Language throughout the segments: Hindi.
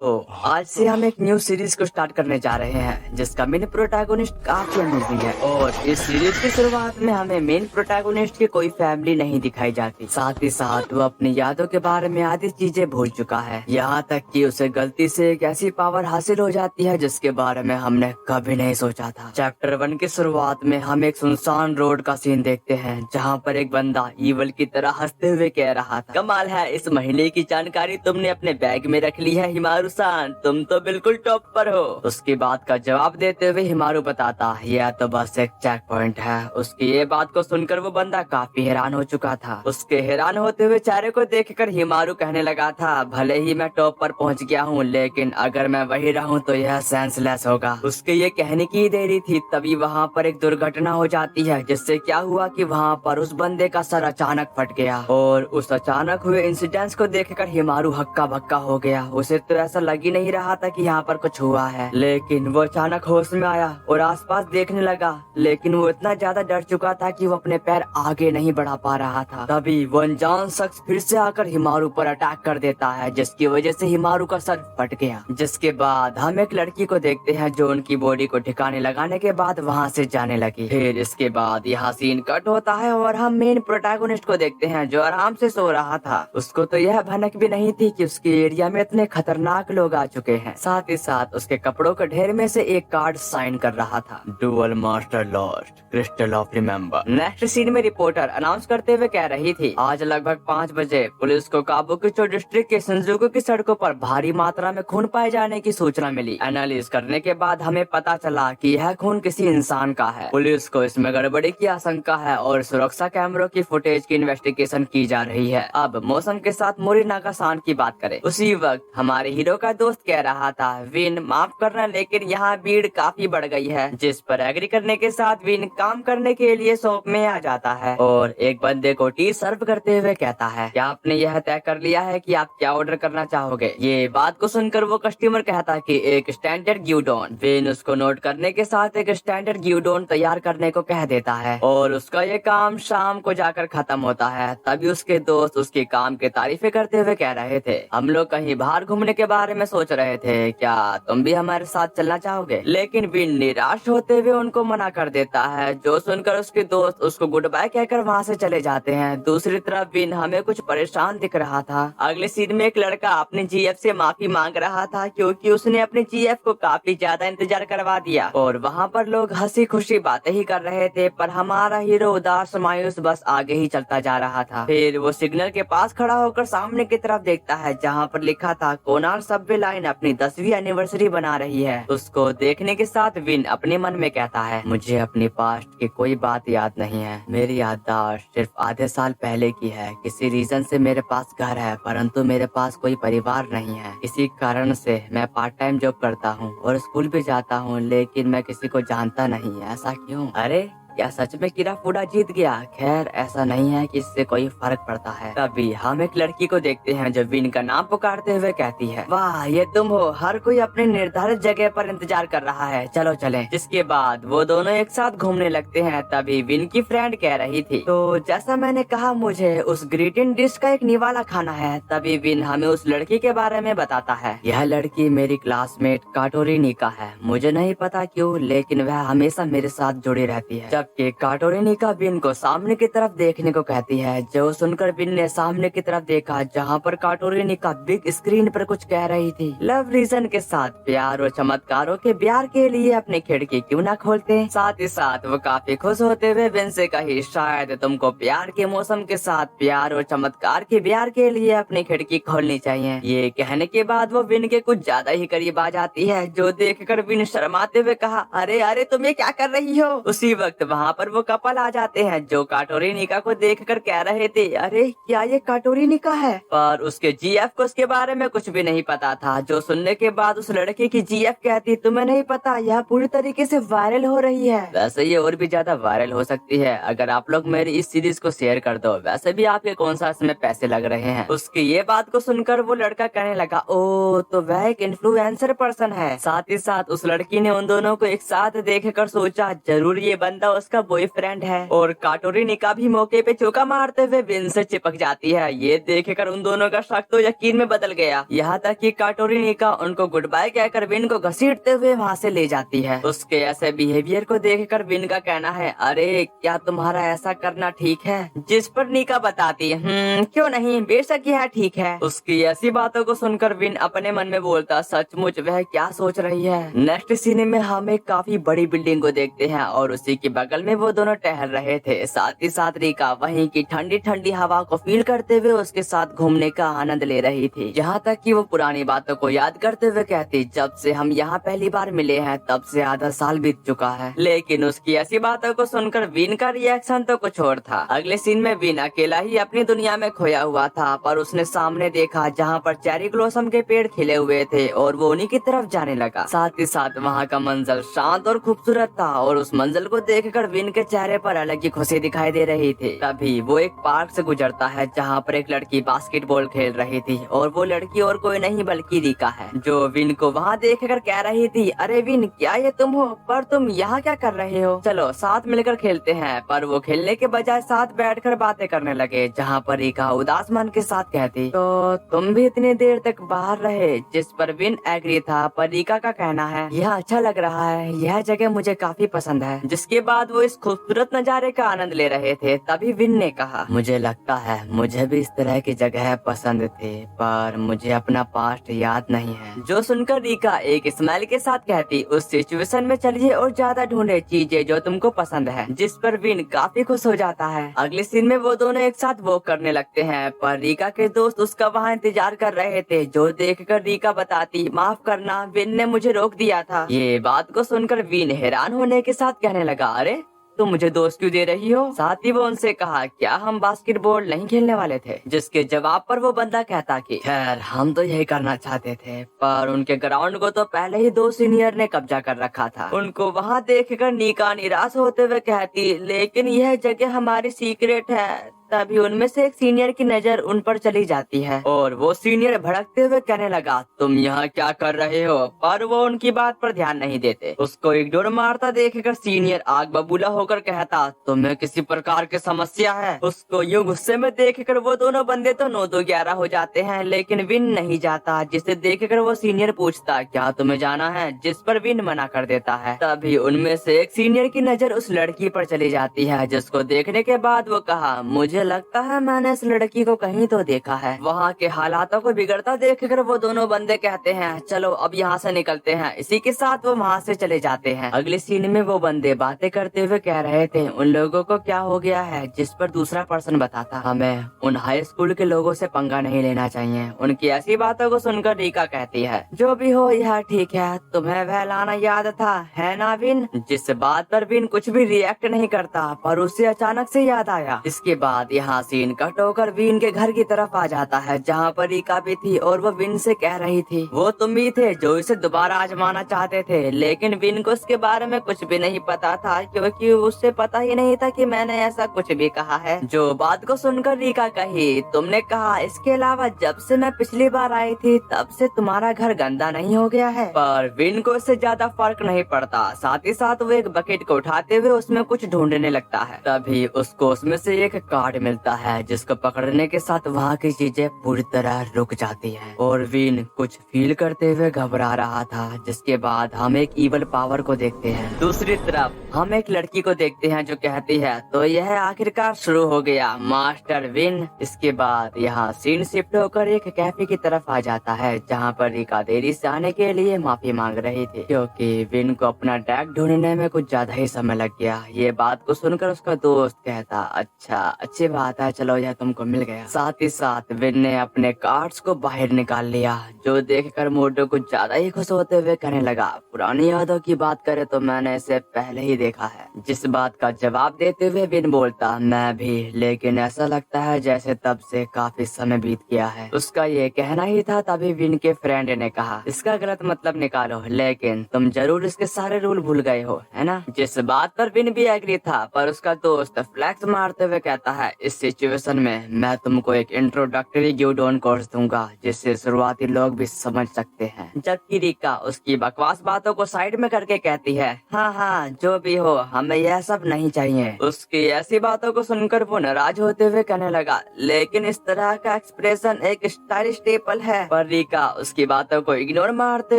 तो आज से हम एक न्यू सीरीज को स्टार्ट करने जा रहे हैं जिसका मेन प्रोटैगोनिस्ट काफी अमेजिंग है। और इस सीरीज की शुरुआत में हमें मेन प्रोटैगोनिस्ट की कोई फैमिली नहीं दिखाई जाती, साथ ही साथ वो अपनी यादों के बारे में आधी चीजें भूल चुका है। यहाँ तक कि उसे गलती से एक ऐसी पावर हासिल हो जाती है जिसके बारे में हमने कभी नहीं सोचा था। चैप्टर 1 की शुरुआत में हम एक सुनसान रोड का सीन देखते हैं जहाँ पर एक बंदा ईवल की तरह हंसते हुए कह रहा था, कमाल है, इस महीने की जानकारी तुमने अपने बैग में रख ली है हिमारू सान, तुम तो बिल्कुल टॉप पर हो। उसकी बात का जवाब देते हुए हिमारू बताता, यह तो बस एक चेक पॉइंट है। उसकी ये बात को सुनकर वो बंदा काफी हैरान हो चुका था। उसके हैरान होते हुए चेहरे को देखकर हिमारू कहने लगा था, भले ही मैं टॉप पर पहुंच गया हूं, लेकिन अगर मैं वही रहूं तो यह सेंसलेस होगा। उसके ये कहने की देरी थी तभी वहाँ पर एक दुर्घटना हो जाती है, जिससे क्या हुआ कि वहाँ पर उस बंदे का सर अचानक फट गया। और उस अचानक हुए इंसिडेंट्स को देखकर हिमारू हक्का बक्का हो गया। उसे तो ऐसा लग ही नहीं रहा था कि यहाँ पर कुछ हुआ है, लेकिन वो अचानक होश में आया और आसपास देखने लगा, लेकिन वो इतना ज्यादा डर चुका था कि वो अपने पैर आगे नहीं बढ़ा पा रहा था। तभी वो अनजान शख्स फिर से आकर हिमारू पर अटैक कर देता है, जिसकी वजह से हिमारू का सर फट गया। जिसके बाद हम एक लड़की को देखते हैं जो उनकी बॉडी को ठिकाने लगाने के बाद वहाँ से जाने लगी। फिर इसके बाद यहाँ सीन कट होता है और हम मेन प्रोटैगोनिस्ट को देखते हैं जो आराम से सो रहा था। उसको तो यह भनक भी नहीं थी कि उसके एरिया में इतने खतरनाक लोग आ चुके हैं। साथ ही साथ उसके कपड़ों के ढेर में से एक कार्ड साइन कर रहा था, dual master lost, crystal of remember. Next scene में रिपोर्टर अनाउंस करते हुए कह रही थी, आज लगभग 5 बजे पुलिस को काबुकिचो डिस्ट्रिक्ट के शिंजुकु की सड़कों पर भारी मात्रा में खून पाए जाने की सूचना मिली। एनालिसिस करने के बाद हमें पता चला कि यह खून किसी इंसान का है। पुलिस को इसमें गड़बड़ी की आशंका है और सुरक्षा कैमरों की फुटेज की इन्वेस्टिगेशन की जा रही है। अब मौसम के साथ मोरिनागा सान की बात करें। उसी वक्त हमारे हीरो का दोस्त कह रहा था, विन माफ करना लेकिन यहाँ भीड़ काफी बढ़ गई है, जिस पर एग्री करने के साथ विन काम करने के लिए शॉप में आ जाता है और एक बंदे को टी सर्व करते हुए कहता है, क्या आपने यह तय कर लिया है कि आप क्या ऑर्डर करना चाहोगे? ये बात को सुनकर वो कस्टमर कहता है कि एक स्टैंडर्ड ग्यूडोन। विन उसको नोट करने के साथ एक स्टैंडर्ड ग्यूडोन तैयार करने को कह देता है और उसका ये काम शाम को जाकर खत्म होता है। तभी उसके दोस्त उसके काम की तारीफें करते हुए कह रहे थे, हम लोग कहीं बाहर घूमने के बारे में सोच रहे थे, क्या तुम भी हमारे साथ चलना चाहोगे? लेकिन विन निराश होते हुए उनको मना कर देता है, जो सुनकर उसके दोस्त उसको गुड बाय कहकर वहाँ से चले जाते हैं। दूसरी तरफ विन हमें कुछ परेशान दिख रहा था। अगले सीन में एक लड़का अपने जीएफ से माफी मांग रहा था क्योंकि उसने अपने जीएफ को काफी ज्यादा इंतजार करवा दिया और वहाँ पर लोग हंसी खुशी बातें ही कर रहे थे, पर हमारा हीरो उदास मायूस बस आगे ही चलता जा रहा था। फिर वो सिग्नल के पास खड़ा होकर सामने की तरफ देखता है जहाँ पर लिखा था, कोनार सबवे लाइन अपनी 10वीं एनिवर्सरी बना रही है। उसको देखने के साथ विन अपने मन में कहता है, मुझे अपनी पास्ट की कोई बात याद नहीं है, मेरी याददाश्त सिर्फ आधे साल पहले की है। किसी रीजन से मेरे पास घर है परंतु मेरे पास कोई परिवार नहीं है। इसी कारण से मैं पार्ट टाइम जॉब करता हूँ और स्कूल भी जाता हूँ, लेकिन मैं किसी को जानता नहीं। ऐसा क्यों? अरे क्या सच में किराफुड़ा जीत गया? खैर ऐसा नहीं है कि इससे कोई फर्क पड़ता है। तभी हम एक लड़की को देखते हैं जो विन का नाम पुकारते हुए कहती है, वाह ये तुम हो, हर कोई अपने निर्धारित जगह पर इंतजार कर रहा है, चलो चलें। जिसके बाद वो दोनों एक साथ घूमने लगते हैं। तभी विन की फ्रेंड कह रही थी, तो जैसा मैंने कहा मुझे उस ग्रीटिंग डिश का एक निवाला खाना है। तभी विन हमें उस लड़की के बारे में बताता है, यह लड़की मेरी क्लासमेट काटोरी निका है। मुझे नहीं पता क्यों, लेकिन वह हमेशा मेरे साथ जुड़ी रहती है। कि काटोरी निका विन को सामने की तरफ देखने को कहती है, जो सुनकर विन ने सामने की तरफ देखा जहाँ पर काटोरी निका बिग स्क्रीन पर कुछ कह रही थी। लव रीजन के साथ प्यार और चमत्कारों के प्यार के लिए अपनी खिड़की क्यों ना खोलते। साथ ही साथ वो काफी खुश होते हुए विन से कही, शायद तुमको प्यार के मौसम के साथ प्यार और चमत्कार के प्यार के लिए अपनी खिड़की खोलनी चाहिए। ये कहने के बाद वो विन के कुछ ज्यादा ही करीब आ जाती है, जो देखकर विन शर्माते हुए कहा, अरे अरे तुम ये क्या कर रही हो? उसी वक्त वहाँ पर वो कपल आ जाते हैं जो काटोरी निका को देखकर कह रहे थे, अरे क्या ये काटोरी निका है? पर उसके जीएफ को उसके बारे में कुछ भी नहीं पता था, जो सुनने के बाद उस लड़के की जीएफ कहती, तुम्हें नहीं पता यह पूरी तरीके से वायरल हो रही है। वैसे ये और भी ज्यादा वायरल हो सकती है अगर आप लोग मेरी इस सीरीज को शेयर कर दो। वैसे भी आपके कौन सा इसमें पैसे लग रहे हैं। उसकी ये बात को सुनकर वो लड़का कहने लगा, ओ तो वह एक इन्फ्लुएंसर पर्सन है। साथ ही साथ उस लड़की ने उन दोनों को एक साथ देखकर सोचा, जरूर ये बंदा उसका बॉयफ्रेंड है। और काटोरी निका भी मौके पे चौका मारते हुए विन से चिपक जाती है। ये देखकर उन दोनों का शक तो यकीन में बदल गया। यहाँ तक कि काटोरी निका उनको गुड बाय कहकर विन को घसीटते हुए वहाँ से ले जाती है। उसके ऐसे बिहेवियर को देखकर विन का कहना है, अरे क्या तुम्हारा ऐसा करना ठीक है? जिस पर निका बताती है, क्यों नहीं, बेशक यह ठीक है। उसकी ऐसी बातों को सुनकर विन अपने मन में बोलता, सचमुच वह क्या सोच रही है। नेक्स्ट सीन में हम एक काफी बड़ी बिल्डिंग को देखते हैं और उसी के बगल में वो दोनों टहल रहे थे। साथ ही साथ रिका वहीं की ठंडी ठंडी हवा को फील करते हुए उसके साथ घूमने का आनंद ले रही थी। यहाँ तक कि वो पुरानी बातों को याद करते हुए कहती, जब से हम यहाँ पहली बार मिले हैं तब से आधा साल बीत चुका है। लेकिन उसकी ऐसी बातों को सुनकर विन का रिएक्शन तो कुछ और था। अगले सीन में विन अकेला ही अपनी दुनिया में खोया हुआ था, पर उसने सामने देखा जहाँ पर चेरी ब्लॉसम के पेड़ खिले हुए थे और वो उन्हीं की तरफ जाने लगा। साथ ही साथ वहाँ का मंजर शांत और खूबसूरत था और उस मंजर को देखकर विन के चेहरे पर अलग ही खुशी दिखाई दे रही थी। तभी वो एक पार्क से गुजरता है जहाँ पर एक लड़की बास्केटबॉल खेल रही थी और वो लड़की और कोई नहीं बल्कि रिका है, जो विन को वहाँ देखकर कह रही थी, अरे विन क्या ये तुम हो? पर तुम यहाँ क्या कर रहे हो? चलो साथ मिलकर खेलते हैं। पर वो खेलने के बजाय साथ बैठकर बातें करने लगे, जहाँ पर रिका उदास मन के साथ कहती, तो तुम भी इतनी देर तक बाहर रहे? जिस पर विन एग्री था, पर रिका का कहना है, यह अच्छा लग रहा है, यह जगह मुझे काफी पसंद है। जिसके बाद वो इस खूबसूरत नजारे का आनंद ले रहे थे। तभी विन ने कहा, मुझे लगता है मुझे भी इस तरह की जगह पसंद थे, पर मुझे अपना पास्ट याद नहीं है। जो सुनकर रिका एक स्माइल के साथ कहती, उस सिचुएशन में चलिए और ज्यादा ढूंढे चीजें जो तुमको पसंद है। जिस पर विन काफी खुश हो जाता है। अगले सीन में वो दोनों एक साथ वॉक करने लगते हैं, पर रिका के दोस्त उसका वहाँ इंतजार कर रहे थे, जो देखकर रिका बताती, माफ करना विन ने मुझे रोक दिया था। ये बात को सुनकर विन हैरान होने के साथ कहने लगा, अरे तुम मुझे दोस्त क्यों दे रही हो? साथ ही वो उनसे कहा, क्या हम बास्केटबॉल नहीं खेलने वाले थे? जिसके जवाब पर वो बंदा कहता कि खैर हम तो यही करना चाहते थे, पर उनके ग्राउंड को तो पहले ही 2 सीनियर ने कब्जा कर रखा था। उनको वहाँ देखकर निका निराश होते हुए कहती, लेकिन यह जगह हमारी सीक्रेट है। तभी उनमें से एक सीनियर की नजर उन पर चली जाती है और वो सीनियर भड़कते हुए कहने लगा, तुम यहाँ क्या कर रहे हो? पर वो उनकी बात पर ध्यान नहीं देते। उसको इग्नोर मारता देखकर सीनियर आग बबूला होकर कहता, तुम्हें किसी प्रकार की समस्या है? उसको यूँ गुस्से में देखकर वो दोनों बंदे तो 9-2-11 हो जाते हैं, लेकिन विन नहीं जाता। जिसे देखकर वो सीनियर पूछता, क्या तुम्हें जाना है? जिस पर विन मना कर देता है। तभी उनमें से एक सीनियर की नजर उस लड़की पर चली जाती है, जिसको देखने के बाद वो कहा, मुझे लगता है मैंने इस लड़की को कहीं तो देखा है। वहाँ के हालातों को बिगड़ता देखकर वो दोनों बंदे कहते हैं, चलो अब यहाँ से निकलते हैं। इसी के साथ वो वहाँ से चले जाते हैं। अगले सीन में वो बंदे बातें करते हुए कह रहे थे, उन लोगों को क्या हो गया है? जिस पर दूसरा पर्सन बताता, हमें उन हाई स्कूल के लोगों से पंगा नहीं लेना चाहिए। उनकी ऐसी बातों को सुनकर रिका कहती है, जो भी हो यह ठीक है, तुम्हें वह लाना याद था, है ना विन? जिस बात पर विन कुछ भी रिएक्ट नहीं करता, पर उसे अचानक से याद आया। इसके बाद यहाँ सीन कट होकर विन के घर की तरफ आ जाता है, जहाँ पर रिका भी थी और वो विन से कह रही थी, वो तुम भी थे जो इसे दोबारा आजमाना चाहते थे। लेकिन विन को इसके बारे में कुछ भी नहीं पता था, क्योंकि उससे पता ही नहीं था कि मैंने ऐसा कुछ भी कहा है। जो बात को सुनकर रिका कही, तुमने कहा इसके अलावा जब से मैं पिछली बार आई थी तब से तुम्हारा घर गंदा नहीं हो गया है? पर विन को इससे ज्यादा फर्क नहीं पड़ता। साथ ही साथ वो एक बकेट को उठाते हुए उसमें कुछ ढूंढने लगता है। तभी उसको उसमें से एक कार्ड मिलता है, जिसको पकड़ने के साथ वहाँ की चीजें पूरी तरह रुक जाती है और विन कुछ फील करते हुए घबरा रहा था। जिसके बाद हम एक इवल पावर को देखते हैं। दूसरी तरफ हम एक लड़की को देखते हैं जो कहती है, तो यह आखिरकार शुरू हो गया मास्टर विन। इसके बाद यहाँ सीन शिफ्ट होकर एक कैफे की तरफ आ जाता है, जहाँ पर रिका देरी से आने के लिए माफी मांग रही थी, क्योंकि विन को अपना टैग ढूंढने में कुछ ज्यादा ही समय लग गया। ये बात को सुनकर उसका दोस्त कहता, अच्छा अच्छी बात है, चलो यह तुमको मिल गया। साथ ही साथ विन ने अपने कार्ड्स को बाहर निकाल लिया, जो देखकर मोटो कुछ ज्यादा ही खुश होते हुए कहने लगा, पुरानी यादों की बात करे तो मैंने इसे पहले ही देखा है। जिस बात का जवाब देते हुए विन बोलता, मैं भी, लेकिन ऐसा लगता है जैसे तब से काफी समय बीत गया है। उसका ये कहना ही था। तभी विन के फ्रेंड ने कहा, इसका गलत मतलब निकालो, लेकिन तुम जरूर इसके सारे रूल भूल गए हो, है ना? जिस बात पर विन भी एग्री था, पर उसका दोस्त फ्लैक्स मारते हुए कहता है, इस सिचुएशन में मैं तुमको एक इंट्रोडक्टरी ग्यूडोन कोर्स दूंगा जिससे शुरुआती लोग भी समझ सकते हैं। जबकि रिका उसकी बकवास बातों को साइड में करके कहती है, हाँ हाँ जो भी हो, हमें यह सब नहीं चाहिए। उसकी ऐसी बातों को सुनकर वो नाराज होते हुए कहने लगा, लेकिन इस तरह का एक्सप्रेशन एक स्टाइलिश स्टेपल है। पर रिका उसकी बातों को इग्नोर मारते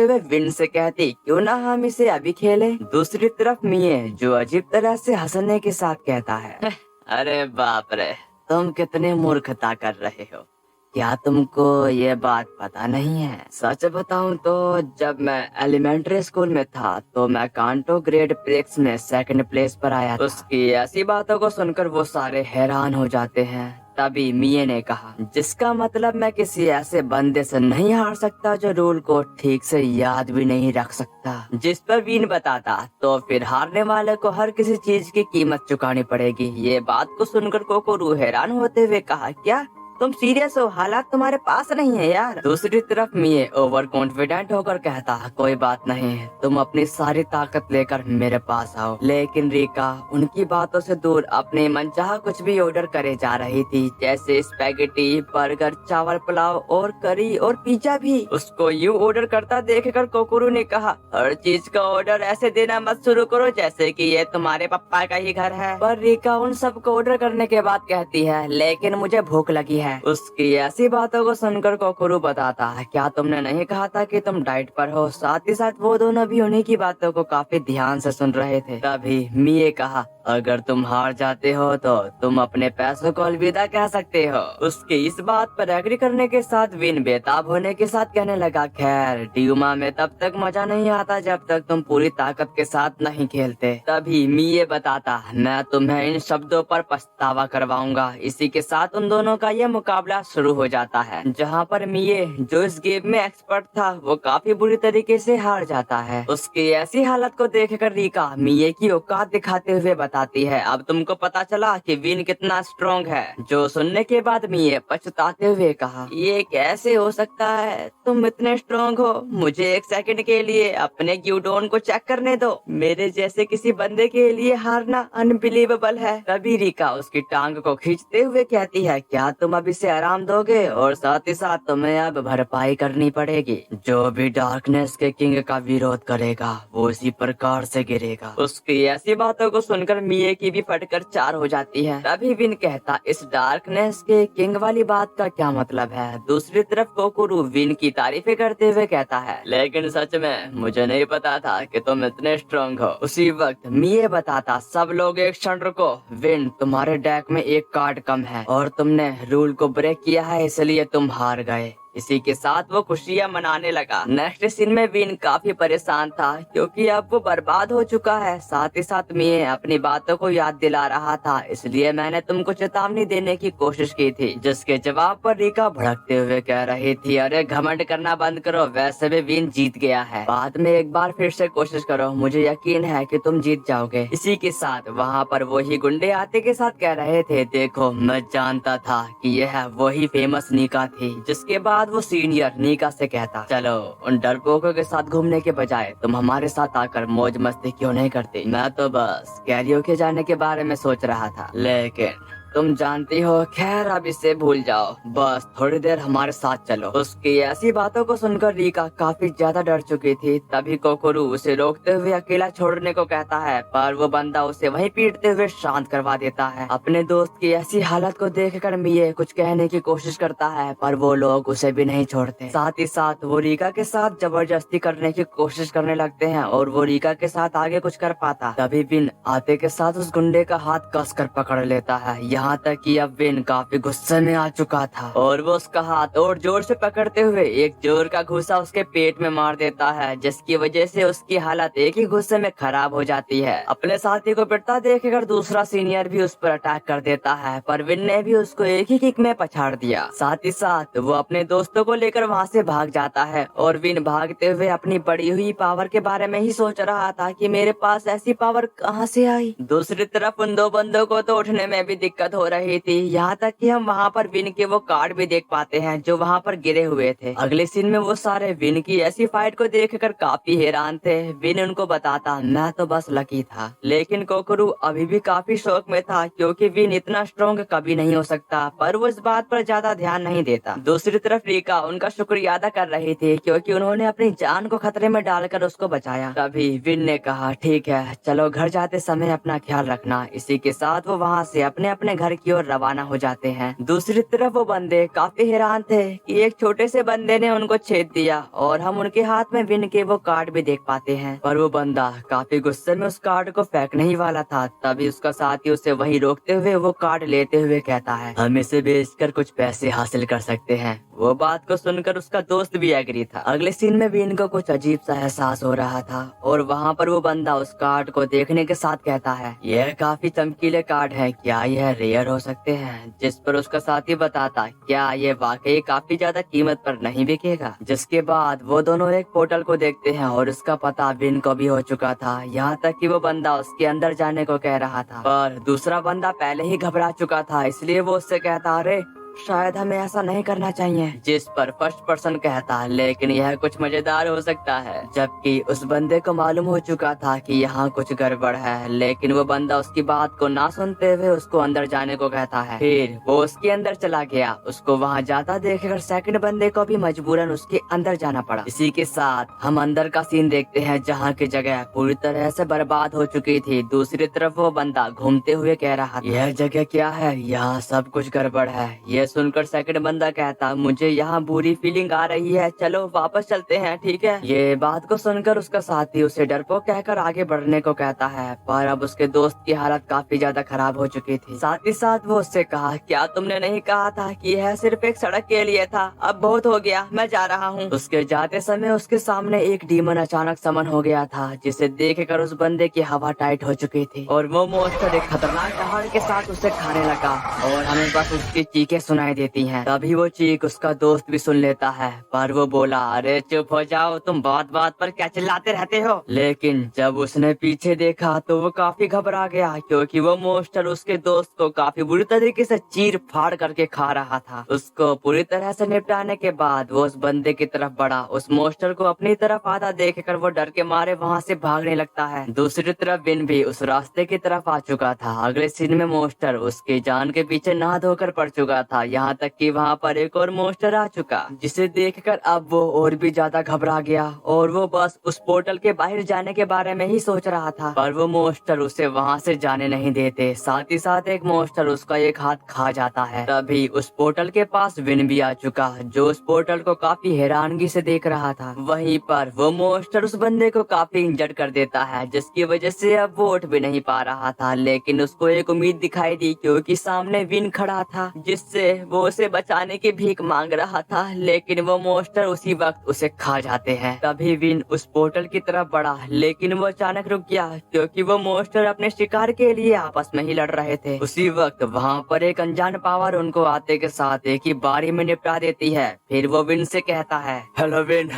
हुए विन से कहती, क्यों ना हम इसे अभी खेलें। दूसरी तरफ मिये जो अजीब तरह से हंसने के साथ कहता है, अरे बाप रे, तुम कितने मूर्खता कर रहे हो। क्या तुमको ये बात पता नहीं है? सच बताऊं तो जब मैं एलिमेंट्री स्कूल में था तो मैं कांटो ग्रेड प्रेक्स में सेकंड प्लेस पर आया था। उसकी ऐसी बातों को सुनकर वो सारे हैरान हो जाते हैं। तभी मिये ने कहा, जिसका मतलब मैं किसी ऐसे बंदे से नहीं हार सकता जो रूल को ठीक से याद भी नहीं रख सकता। जिस पर वीन बताता, तो फिर हारने वाले को हर किसी चीज की कीमत चुकानी पड़ेगी। ये बात को सुनकर कोकोरू हैरान होते हुए कहा, क्या तुम सीरियस हो? हालात तुम्हारे पास नहीं है यार। दूसरी तरफ मिये ओवर कॉन्फिडेंट होकर कहता, कोई बात नहीं, तुम अपनी सारी ताकत लेकर मेरे पास आओ। लेकिन रिका उनकी बातों से दूर अपने मनचाहा कुछ भी ऑर्डर करे जा रही थी, जैसे स्पैगेटी, बर्गर, चावल, पुलाव और करी और पिज्जा भी। उसको यूं ऑर्डर करता देखकर कोकोरू ने कहा, हर चीज का ऑर्डर ऐसे देना मत शुरू करो जैसे कि ये तुम्हारे पापा का ही घर है। पर रिका उन सबको ऑर्डर करने के बाद कहती है, लेकिन मुझे भूख लगी है। उसकी ऐसी बातों को सुनकर कोकोरू बताता है, क्या तुमने नहीं कहा था कि तुम डाइट पर हो? साथ ही साथ वो दोनों भी उन्हीं की बातों को काफी ध्यान से सुन रहे थे। तभी मिये कहा, अगर तुम हार जाते हो तो तुम अपने पैसों को अलविदा कह सकते हो। उसके इस बात पर एग्री करने के साथ विन बेताब होने के साथ कहने लगा, खैर ड्यूमा में तब तक मजा नहीं आता जब तक तुम पूरी ताकत के साथ नहीं खेलते। तभी मिये बताता, मैं तुम्हें इन शब्दों पर पछतावा करवाऊंगा। इसी के साथ उन दोनों का यह मुकाबला शुरू हो जाता है, जहाँ पर मिये जो इस गेम में एक्सपर्ट था वो काफी बुरी तरीके से हार जाता है। उसकी ऐसी हालत को देखकर रिका मिये की औकात दिखाते हुए बताती है, अब तुमको पता चला कि विन कितना स्ट्रॉन्ग है। जो सुनने के बाद मिये पछताते हुए कहा, ये कैसे हो सकता है? तुम इतने स्ट्रॉन्ग हो? मुझे एक सेकंड के लिए अपने ग्यूडोन को चेक करने दो। मेरे जैसे किसी बंदे के लिए हारना अनबिलीवेबल है। तभी रिका उसकी टांग को खींचते हुए कहती है, क्या तुम अब इसे आराम दोगे? और साथ ही साथ तुम्हें अब भरपाई करनी पड़ेगी। जो भी डार्कनेस के किंग का विरोध करेगा वो इसी प्रकार से गिरेगा। उसकी ऐसी बातों को सुनकर मिये की भी फटकर चार हो जाती है। तभी विन कहता, इस डार्कनेस के किंग वाली बात का क्या मतलब है? दूसरी तरफ कोकोरू विन की तारीफें करते हुए कहता है, लेकिन सच में मुझे नहीं पता था कि तुम इतने स्ट्रॉन्ग हो। उसी वक्त मिये बताता, सब लोग एक क्षण रुको, विन तुम्हारे डेक में एक कार्ड कम है और तुमने रूल को ब्रेक किया है, इसलिए तुम हार गए। इसी के साथ वो खुशियां मनाने लगा। नेक्स्ट सीन में विन काफी परेशान था क्योंकि अब वो बर्बाद हो चुका है। साथ ही साथ मिये अपनी बातों को याद दिला रहा था, इसलिए मैंने तुमको चेतावनी देने की कोशिश की थी। जिसके जवाब पर रिका भड़कते हुए कह रही थी, अरे घमंड करना बंद करो, वैसे भी विन जीत गया है। बाद में एक बार फिर से कोशिश करो, मुझे यकीन है कि तुम जीत जाओगे। इसी के साथ वहाँ पर वही गुंडे आते के साथ कह रहे थे, देखो मैं जानता था कि यह वही फेमस नीका थी। जिसके बाद वो सीनियर नीका से कहता, चलो उन डरपोकों के साथ घूमने के बजाय तुम हमारे साथ आकर मौज मस्ती क्यों नहीं करते? मैं तो बस कैरियोके जाने के बारे में सोच रहा था, लेकिन तुम जानती हो, खैर अब इसे भूल जाओ, बस थोड़ी देर हमारे साथ चलो। उसकी ऐसी बातों को सुनकर रिका काफी ज्यादा डर चुकी थी। तभी कोकोरू उसे रोकते हुए अकेला छोड़ने को कहता है, पर वो बंदा उसे वहीं पीटते हुए शांत करवा देता है। अपने दोस्त की ऐसी हालत को देखकर मिये कुछ कहने की कोशिश करता है, पर वो लोग उसे भी नहीं छोड़ते। साथ ही साथ वो रिका के साथ जबरदस्ती करने की कोशिश करने लगते हैं और वो रिका के साथ आगे कुछ कर पाता। तभी विन आते के साथ उस गुंडे का हाथ कसकर पकड़ लेता है। यहाँ तक कि अब विन काफी गुस्से में आ चुका था और वो उसका हाथ और जोर से पकड़ते हुए एक जोर का घूसा उसके पेट में मार देता है, जिसकी वजह से उसकी हालत एक ही गुस्से में खराब हो जाती है। अपने साथी को पिटता देखकर दूसरा सीनियर भी उस पर अटैक कर देता है, पर विन ने भी उसको एक ही किक में पछाड़ दिया। साथ ही साथ वो अपने दोस्तों को लेकर वहाँ से भाग जाता है और विन भागते हुए अपनी बढ़ी हुई पावर के बारे में ही सोच रहा था कि मेरे पास ऐसी पावर कहाँ से आई। दूसरी तरफ उन दो बंदों को तो उठने में भी दिक्कत दिक्कत हो रही थी। यहाँ तक कि हम वहाँ पर विन के वो कार्ड भी देख पाते हैं जो वहाँ पर गिरे हुए थे। अगले सीन में वो सारे विन की ऐसी फाइट को देखकर काफी हैरान थे। विन उनको बताता, मैं तो बस लकी था। लेकिन कोकरू अभी भी काफी शौक में था क्योंकि विन इतना स्ट्रॉन्ग कभी नहीं हो सकता, पर वो इस बात पर ज्यादा ध्यान नहीं देता। दूसरी तरफ रिका उनका शुक्रिया अदा कर रही थी क्योंकि उन्होंने अपनी जान को खतरे में डालकर उसको बचाया। तभी विन ने कहा, ठीक है चलो घर जाते समय अपना ख्याल रखना। इसी के साथ वो वहाँ से अपने अपने घर की ओर रवाना हो जाते हैं। दूसरी तरफ वो बंदे काफी हैरान थे कि एक छोटे से बंदे ने उनको छेद दिया और हम उनके हाथ में विन के वो कार्ड भी देख पाते हैं। पर वो बंदा काफी गुस्से में उस कार्ड को फेंकने ही वाला था। तभी उसका साथी उसे वहीं रोकते हुए वो कार्ड लेते हुए कहता है, हम इसे बेचकर कुछ पैसे हासिल कर सकते हैं। वो बात को सुनकर उसका दोस्त भी एग्री था। अगले सीन में विन को कुछ अजीब सा एहसास हो रहा था और वहाँ पर वो बंदा उस कार्ड को देखने के साथ कहता है, यह काफी चमकीले कार्ड है, क्या यह रेयर हो सकते हैं? जिस पर उसका साथी बताता, क्या ये वाकई काफी ज्यादा कीमत पर नहीं बिकेगा? जिसके बाद वो दोनों एक पोर्टल को देखते हैं और उसका पता विन को भी हो चुका था। यहाँ तक कि वो बंदा उसके अंदर जाने को कह रहा था, पर दूसरा बंदा पहले ही घबरा चुका था, इसलिए वो उससे कहता, अरे शायद हमें ऐसा नहीं करना चाहिए। जिस पर फर्स्ट पर्सन कहता, लेकिन यह कुछ मजेदार हो सकता है। जबकि उस बंदे को मालूम हो चुका था कि यहाँ कुछ गड़बड़ है, लेकिन वो बंदा उसकी बात को ना सुनते हुए उसको अंदर जाने को कहता है। फिर वो उसके अंदर चला गया। उसको वहाँ जाता देखकर सेकंड बंदे को भी मजबूरन उसके अंदर जाना पड़ा। इसी के साथ हम अंदर का सीन देखते हैं जहाँ की जगह पूरी तरह से बर्बाद हो चुकी थी। दूसरी तरफ वो बंदा घूमते हुए कह रहा, यह जगह क्या है? यहाँ सब कुछ गड़बड़ है। ये सुनकर सेकंड बंदा कहता, मुझे यहाँ बुरी फीलिंग आ रही है, चलो वापस चलते हैं, ठीक है? ये बात को सुनकर उसका साथी उसे डरपोक कहकर आगे बढ़ने को कहता है, पर अब उसके दोस्त की हालत काफी ज्यादा खराब हो चुकी थी। साथ ही साथ वो उससे कहा, क्या तुमने नहीं कहा था कि यह सिर्फ एक सड़क के लिए था? अब बहुत हो गया, मैं जा रहा हूँ। उसके जाते समय उसके सामने एक डीमन अचानक समन हो गया था, जिसे देखकर उस बंदे की हवा टाइट हो चुकी थी और वो मोस्टर एक खतरनाक दहाड़ के साथ उसे खाने लगा और हमें बस उसकी चीखें सुनाई देती हैं। तभी वो चीख उसका दोस्त भी सुन लेता है, पर वो बोला, अरे चुप हो जाओ, तुम बात बात पर क्या चिल्लाते रहते हो? लेकिन जब उसने पीछे देखा तो वो काफी घबरा गया क्योंकि वो मोस्टर उसके दोस्त को काफी बुरी तरीके से चीर फाड़ करके खा रहा था। उसको पूरी तरह से निपटाने के बाद वो उस बंदे की तरफ बढ़ा। उस मोस्टर को अपनी तरफ आता देखकर वो डर के मारे वहाँ से भागने लगता है। दूसरी तरफ विन भी उस रास्ते की तरफ आ चुका था। अगले सीन में मोस्टर उसकी जान के पीछे नहा धोकर पड़ चुका था। यहाँ तक कि वहाँ पर एक और मोस्टर आ चुका, जिसे देखकर अब वो और भी ज्यादा घबरा गया और वो बस उस पोर्टल के बाहर जाने के बारे में ही सोच रहा था, पर वो मोस्टर उसे वहाँ से जाने नहीं देते। साथ ही साथ एक मोस्टर उसका एक हाथ खा जाता है। तभी उस पोर्टल के पास विन भी आ चुका, जो उस पोर्टल को काफी हैरानगी से देख रहा था। वहीं पर वो मोस्टर उस बंदे को काफी इंजर्ड कर देता है, जिसकी वजह से अब वो उठ भी नहीं पा रहा था। लेकिन उसको एक उम्मीद दिखाई दी क्योंकि सामने विन खड़ा था, जिससे वो उसे बचाने की भीख मांग रहा था। लेकिन वो मोस्टर उसी वक्त उसे खा जाते हैं। तभी विन उस पोर्टल की तरफ बढ़ा, लेकिन वो अचानक रुक गया क्योंकि वो मोस्टर अपने शिकार के लिए आपस में ही लड़ रहे थे। उसी वक्त वहाँ पर एक अनजान पावर उनको आते के साथ एक ही बारी में निपटा देती है। फिर वो विन से कहता है, हेलो विन,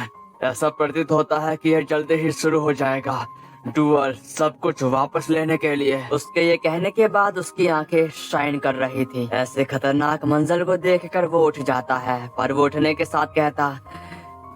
ऐसा प्रतीत होता है कि यह जल्दी ही शुरू हो जाएगा, डुअल सब कुछ वापस लेने के लिए। उसके ये कहने के बाद उसकी आंखें शाइन कर रही थी। ऐसे खतरनाक मंजर को देखकर वो उठ जाता है, पर वो उठने के साथ कहता,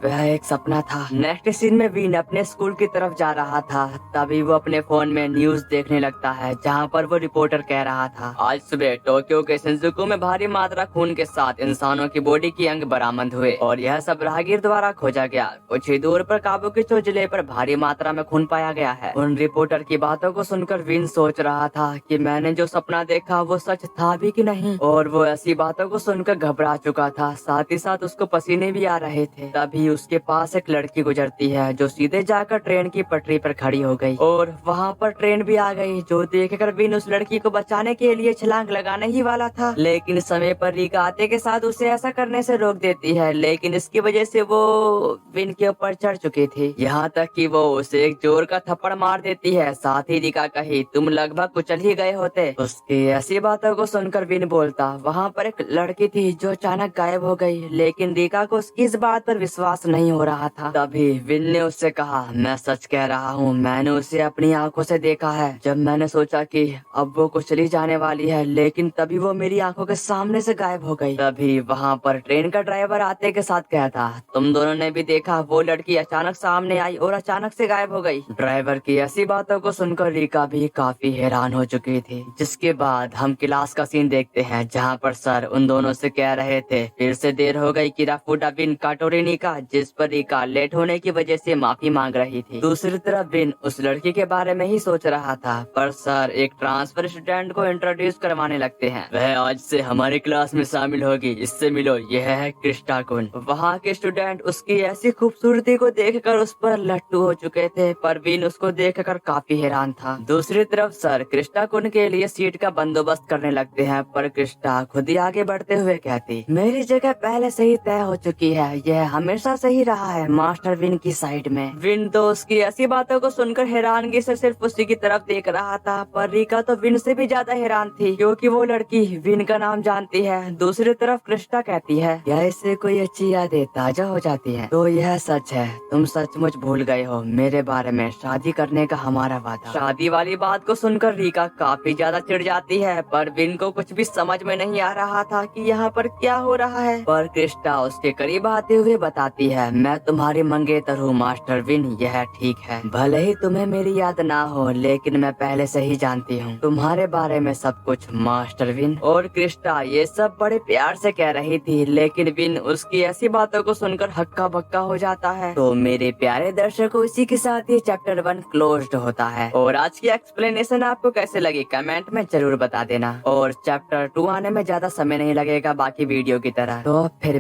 वह एक सपना था। नेक्स्ट सीन में विन अपने स्कूल की तरफ जा रहा था। तभी वो अपने फोन में न्यूज देखने लगता है, जहां पर वो रिपोर्टर कह रहा था, आज सुबह टोक्यो के शिंजुकु में भारी मात्रा खून के साथ इंसानों की बॉडी की अंग बरामद हुए और यह सब राहगीर द्वारा खोजा गया। कुछ ही दूर पर काबुकिचो जिले पर भारी मात्रा में खून पाया गया है। उन रिपोर्टर की बातों को सुनकर विन सोच रहा था कि मैंने जो सपना देखा वो सच था भी कि नहीं, और वो ऐसी बातों को सुनकर घबरा चुका था। साथ ही साथ उसको पसीने भी आ रहे थे। तभी उसके पास एक लड़की गुजरती है जो सीधे जाकर ट्रेन की पटरी पर खड़ी हो गई और वहाँ पर ट्रेन भी आ गई, जो देखकर विन उस लड़की को बचाने के लिए छलांग लगाने ही वाला था। लेकिन समय पर रिका आते के साथ उसे ऐसा करने से रोक देती है, लेकिन इसकी वजह से वो विन के ऊपर चढ़ चुकी थी। यहाँ तक कि वो उसे एक जोर का थप्पड़ मार देती है। साथ ही रिका कही, तुम लगभग कुचल ही गए होते। उसकी ऐसी बातों को सुनकर विन बोलता, वहाँ पर एक लड़की थी जो अचानक गायब हो गई। लेकिन रिका को उसकी इस बात पर विश्वास विश्वास नहीं हो रहा था। तभी विन ने उससे कहा, मैं सच कह रहा हूँ, मैंने उसे अपनी आंखों से देखा है। जब मैंने सोचा कि अब वो कुछ चली जाने वाली है, लेकिन तभी वो मेरी आंखों के सामने से गायब हो गई। तभी वहाँ पर ट्रेन का ड्राइवर आते के साथ कहता, तुम दोनों ने भी देखा, वो लड़की अचानक सामने आई और अचानक से गायब हो गई। ड्राइवर की ऐसी बातों को सुनकर रिका भी काफी हैरान हो चुकी थी। जिसके बाद हम क्लास का सीन देखते हैं, जहाँ पर सर उन दोनों से कह रहे थे, फिर से देर हो गई किराफुडा बिन काटोरिनी का, जिस पर रिका लेट होने की वजह से माफी मांग रही थी। दूसरी तरफ बिन उस लड़की के बारे में ही सोच रहा था, पर सर एक ट्रांसफर स्टूडेंट को इंट्रोड्यूस करवाने लगते हैं। वह आज से हमारी क्लास में शामिल होगी, इससे मिलो, यह है क्रिस्टा कुन। वहाँ के स्टूडेंट उसकी ऐसी खूबसूरती को देखकर उस पर लट्टू हो चुके थे, पर बिन उसको देखकर काफी हैरान था। दूसरी तरफ सर क्रिस्टा कुन के लिए सीट का बंदोबस्त करने लगते हैं, पर क्रिस्टा खुद ही आगे बढ़ते हुए कहती, मेरी जगह पहले से ही तय हो चुकी है, यह हमेशा से ही रहा है मास्टर विन की साइड में। विन तो उसकी ऐसी बातों को सुनकर हैरानगी से सिर्फ उसी की तरफ देख रहा था, पर रिका तो विन से भी ज्यादा हैरान थी, क्योंकि वो लड़की विन का नाम जानती है। दूसरी तरफ क्रिस्टा कहती है, या इससे कोई अच्छी यादें ताजा हो जाती है, तो यह सच है, तुम सचमुच भूल गए हो मेरे बारे में शादी करने का हमारा वादा। शादी वाली बात को सुनकर रिका काफी ज्यादा चिढ़ जाती है, पर विन को कुछ भी समझ में नहीं आ रहा था कि यहाँ पर क्या हो रहा है। पर क्रिस्टा उसके करीब आते हुए बताती है, मैं तुम्हारी मंगेतर हूँ मास्टर विन, यह ठीक है, भले ही तुम्हें मेरी याद ना हो, लेकिन मैं पहले से ही जानती हूँ तुम्हारे बारे में सब कुछ मास्टर विन। और क्रिस्टा ये सब बड़े प्यार से कह रही थी, लेकिन विन उसकी ऐसी बातों को सुनकर हक्का बक्का हो जाता है। तो मेरे प्यारे दर्शकों, इसी के साथ ये चैप्टर 1 क्लोज्ड होता है। और आज की एक्सप्लेनेशन आपको कैसे लगी कमेंट में जरूर बता देना। और चैप्टर 2 आने में ज्यादा समय नहीं लगेगा बाकी वीडियो की तरह। तो फिर